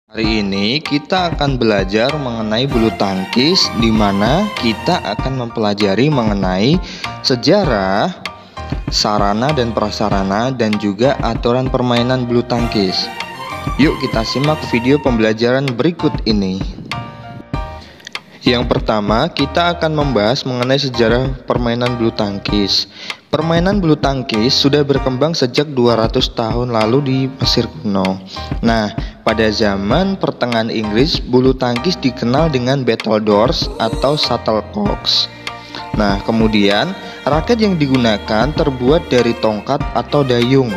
Hari ini kita akan belajar mengenai bulu tangkis, di mana kita akan mempelajari mengenai sejarah, sarana dan prasarana, dan juga aturan permainan bulu tangkis. Yuk kita simak video pembelajaran berikut ini. Yang pertama, kita akan membahas mengenai sejarah permainan bulu tangkis. Permainan bulu tangkis sudah berkembang sejak 200 tahun lalu di Mesir kuno. Nah, pada zaman pertengahan Inggris, bulu tangkis dikenal dengan battledores atau shuttlecocks. Nah, kemudian raket yang digunakan terbuat dari tongkat atau dayung.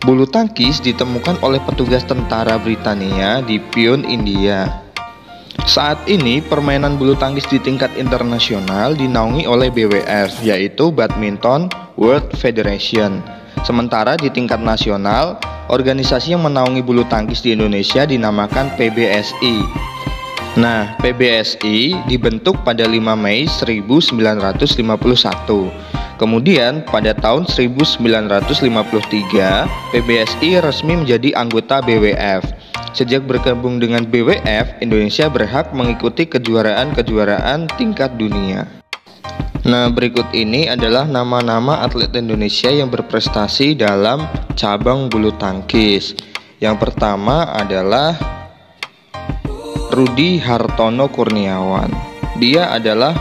Bulu tangkis ditemukan oleh petugas tentara Britania di Pune, India. Saat ini permainan bulu tangkis di tingkat internasional dinaungi oleh BWF, yaitu Badminton World Federation. Sementara di tingkat nasional, organisasi yang menaungi bulu tangkis di Indonesia dinamakan PBSI. Nah, PBSI dibentuk pada 5 Mei 1951. Kemudian pada tahun 1953, PBSI resmi menjadi anggota BWF. Sejak bergabung dengan BWF, Indonesia berhak mengikuti kejuaraan-kejuaraan tingkat dunia. Nah, berikut ini adalah nama-nama atlet Indonesia yang berprestasi dalam cabang bulu tangkis. Yang pertama adalah Rudi Hartono Kurniawan. Dia adalah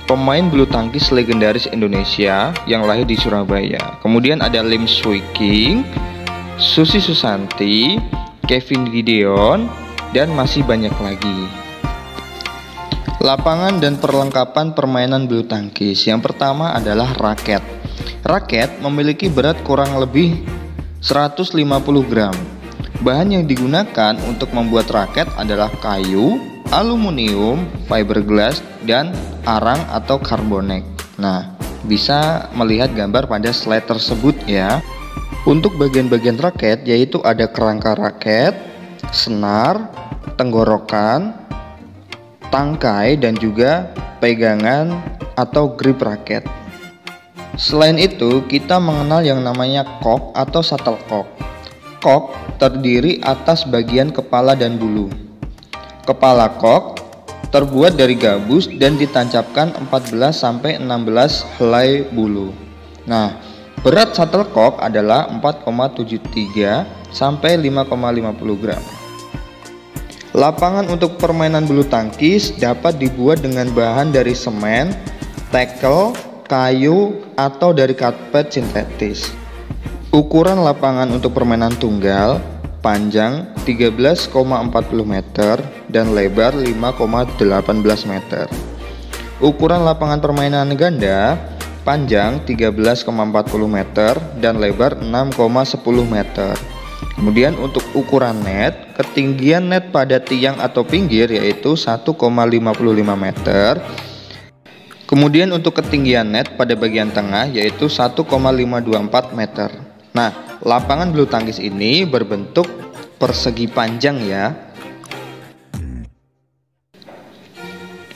pemain bulu tangkis legendaris Indonesia yang lahir di Surabaya. Kemudian ada Lim Swee King, Susi Susanti, Kevin Gideon, dan masih banyak lagi. Lapangan dan perlengkapan permainan bulu tangkis. Yang pertama adalah raket. Raket memiliki berat kurang lebih 150 gram. Bahan yang digunakan untuk membuat raket adalah kayu, aluminium, fiberglass, dan arang atau karbonek. Nah, bisa melihat gambar pada slide tersebut ya. Untuk bagian-bagian raket yaitu ada kerangka raket, senar, tenggorokan, tangkai, dan juga pegangan atau grip raket. Selain itu, kita mengenal yang namanya cock atau shuttlecock. Cock terdiri atas bagian kepala dan bulu. Kepala cock terbuat dari gabus dan ditancapkan 14-16 helai bulu. Nah, berat shuttlecock adalah 4,73 sampai 5,50 gram. Lapangan untuk permainan bulu tangkis dapat dibuat dengan bahan dari semen, tackle, kayu, atau dari karpet sintetis. Ukuran lapangan untuk permainan tunggal, panjang 13,40 meter dan lebar 5,18 meter. Ukuran lapangan permainan ganda, panjang 13,40 meter dan lebar 6,10 meter. Kemudian untuk ukuran net, ketinggian net pada tiang atau pinggir yaitu 1,55 meter. Kemudian untuk ketinggian net pada bagian tengah yaitu 1,524 meter. Nah, lapangan bulu tangkis ini berbentuk persegi panjang ya.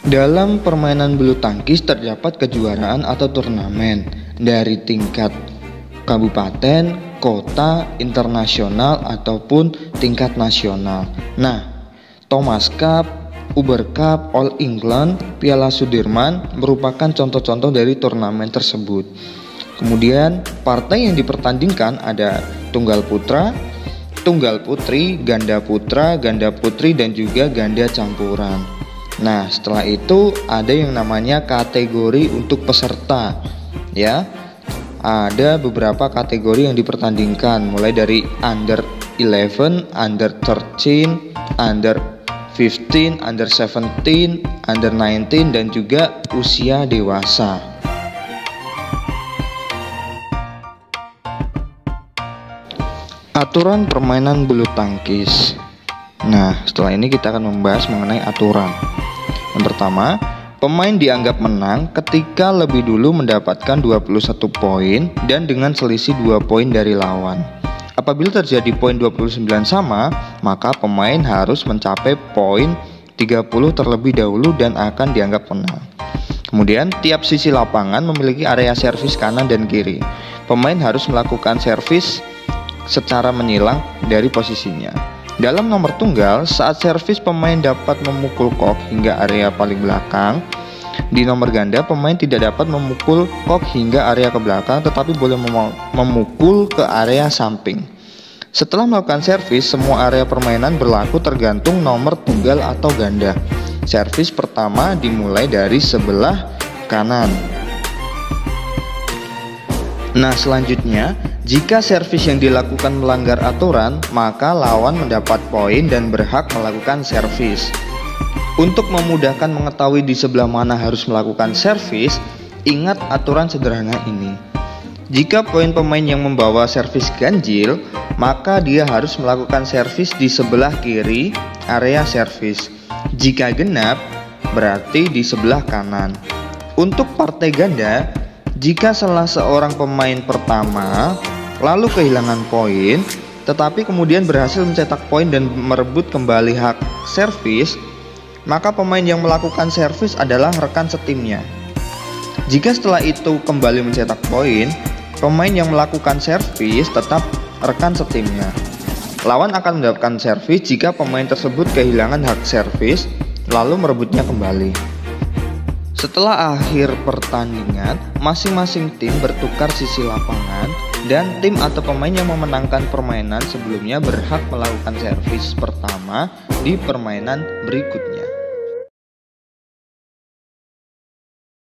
Dalam permainan bulu tangkis terdapat kejuaraan atau turnamen dari tingkat kabupaten, kota, internasional, ataupun tingkat nasional. Nah, Thomas Cup, Uber Cup, All England, Piala Sudirman merupakan contoh-contoh dari turnamen tersebut. Kemudian partai yang dipertandingkan ada tunggal putra, tunggal putri, ganda putra, ganda putri, dan juga ganda campuran. Nah, setelah itu ada yang namanya kategori untuk peserta ya. Ada beberapa kategori yang dipertandingkan mulai dari under 11, under 13, under 15, under 17, under 19, dan juga usia dewasa. Aturan permainan bulu tangkis. Nah, setelah ini kita akan membahas mengenai aturan. Yang pertama, pemain dianggap menang ketika lebih dulu mendapatkan 21 poin dan dengan selisih 2 poin dari lawan. Apabila terjadi poin 29 sama, maka pemain harus mencapai poin 30 terlebih dahulu dan akan dianggap menang. Kemudian, tiap sisi lapangan memiliki area servis kanan dan kiri. Pemain harus melakukan servis secara menyilang dari posisinya. Dalam nomor tunggal, saat servis pemain dapat memukul kok hingga area paling belakang. Di nomor ganda, pemain tidak dapat memukul kok hingga area ke belakang, tetapi boleh memukul ke area samping. Setelah melakukan servis, semua area permainan berlaku tergantung nomor tunggal atau ganda. Servis pertama dimulai dari sebelah kanan. Nah, selanjutnya, jika servis yang dilakukan melanggar aturan, maka lawan mendapat poin dan berhak melakukan servis. Untuk memudahkan mengetahui di sebelah mana harus melakukan servis, ingat aturan sederhana ini. Jika poin pemain yang membawa servis ganjil, maka dia harus melakukan servis di sebelah kiri area servis. Jika genap, berarti di sebelah kanan. Untuk partai ganda, jika salah seorang pemain pertama lalu kehilangan poin, tetapi kemudian berhasil mencetak poin dan merebut kembali hak servis, maka pemain yang melakukan servis adalah rekan setimnya. Jika setelah itu kembali mencetak poin, pemain yang melakukan servis tetap rekan setimnya. Lawan akan mendapatkan servis jika pemain tersebut kehilangan hak servis lalu merebutnya kembali. Setelah akhir pertandingan, masing-masing tim bertukar sisi lapangan dan tim atau pemain yang memenangkan permainan sebelumnya berhak melakukan servis pertama di permainan berikutnya.